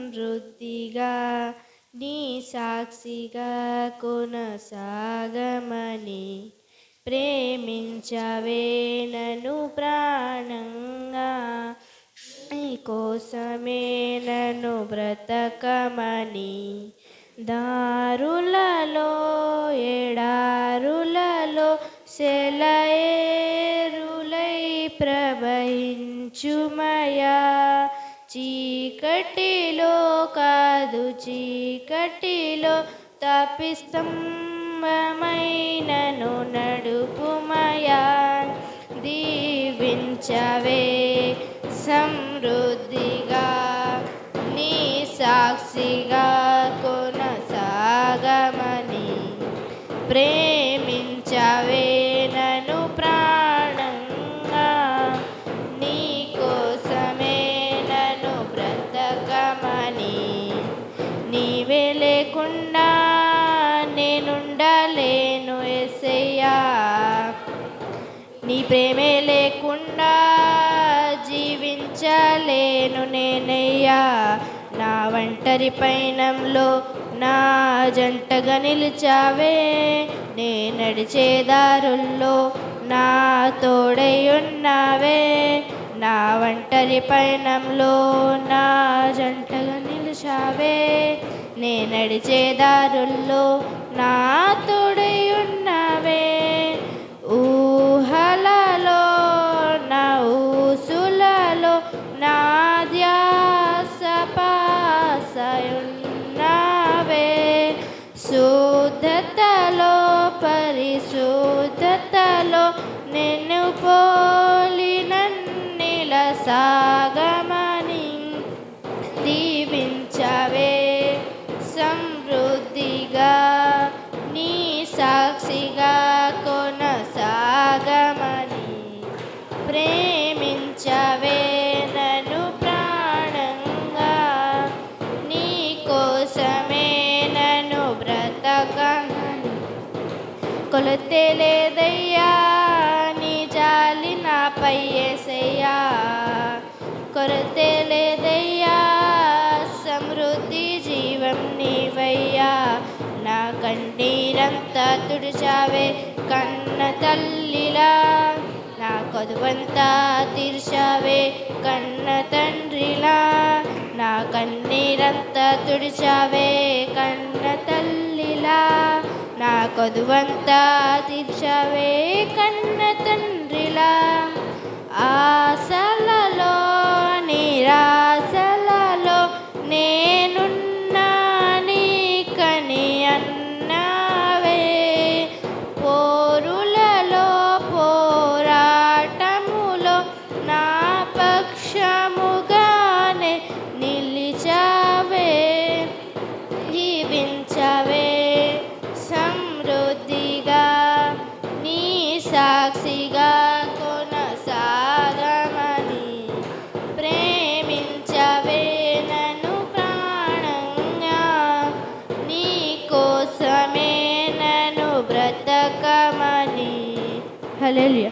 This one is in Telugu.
సమృద్ధిగా నీ సాక్షిగా కొనసాగమని ప్రేమించవే నన్ను ప్రాణంగా నీ కోసమే నన్ను బ్రతకమని దారులలో ఎడారులలో సెలయేరులై ప్రవహించుమయా చీకటిలో కాదు చీకటిలో తప్పిస్తంభమైనను నడుపుమయా దీవించవే సమృద్ధిగా నీ సాక్షిగా కొనసాగమని ప్రేమించవే నన్ను ప్రాణంగా నీ కోసమే నన్ను బ్రతకమని నీవే లేకుండా నేనుండలేను యేసయ్యా నీ ప్రేమే లేకుండా జీవించలేను నేనయ్యా నా ఒంటరి పయనంలో నా జంటగా నిలిచావే నే నడిచే దారుల్లో నా తోడై ఉన్నావే నా ఒంటరి పయనంలో నా జంటగా నిలిచావే నే నడిచే దారుల్లో నా తోడై ఉన్నావే ఊహలలో నా ఊసులలో నా ధ్యాస పాసయున్నావే శుద్ధతలో పరిశుద్ధతలో నిన్ను పోలి నన్నిల సాగమని దీవించవే సమృద్ధిగా నీ సాక్షిగా కొనసాగమని ప్రేమించవే నన్ను ప్రాణంగా నీ కోసమే నన్ను బ్రతకమని కొలతే లేదయ్యా నీ జాలి నాపై యేసయ్యా కొరతే లేదయ్యా సమృద్ధి జీవం నీవయ్యా నా కన్నీరంతా తుడిచావే కన్న తల్లిలా నా కొదువంతా తీర్చావే కన్న తండ్రిలా నా కన్నీరంతా తుడిచావే కన్న తల్లిలా నా కొదువంతా తీర్చావే కన్న తండ్రిలా ఆశలలో నిరాశలలో నేనున్నా నీకని అన్నావే పోరులలో పోరాటములో నా పక్షముగానే నిలిచావే జీవించవే సమృద్ధిగా నీ సాక్షిగా కొనసాగమని ప్రేమించవే నన్ను ప్రాణంగా నీ కోసమే నన్ను బ్రతకమని హల్లెలూయా.